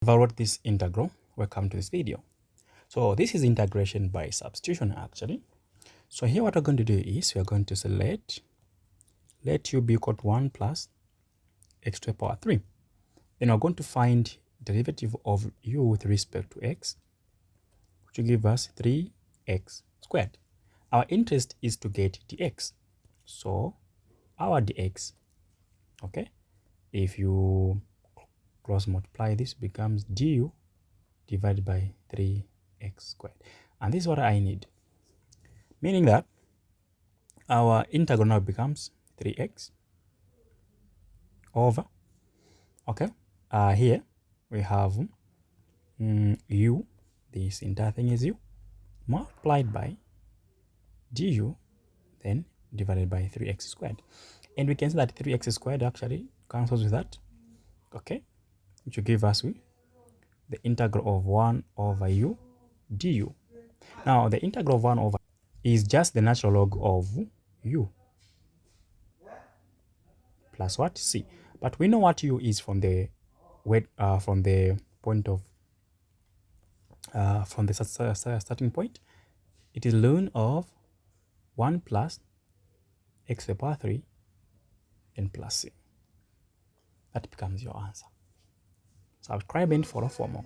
Evaluate this integral. Welcome to this video. So this is integration by substitution actually. So here what we're going to do is we're going to select let u be equal to 1 plus x to the power 3. Then we're going to find derivative of u with respect to x, which will give us 3x squared. Our interest is to get dx. So our dx, okay, if you cross multiply, this becomes du divided by 3x squared. And this is what I need. Meaning that our integral now becomes 3x over, okay, here we have u, this entire thing is u, multiplied by du, then divided by 3x squared. And we can see that 3x squared actually cancels with that, okay, which will give us the integral of 1 over u du. Now the integral of 1 over is just the natural log of u plus what? C. But we know what u is from the point of from the starting point. It is ln of 1 plus x to the power 3 and plus c. That becomes your answer. Subscribe and follow for more.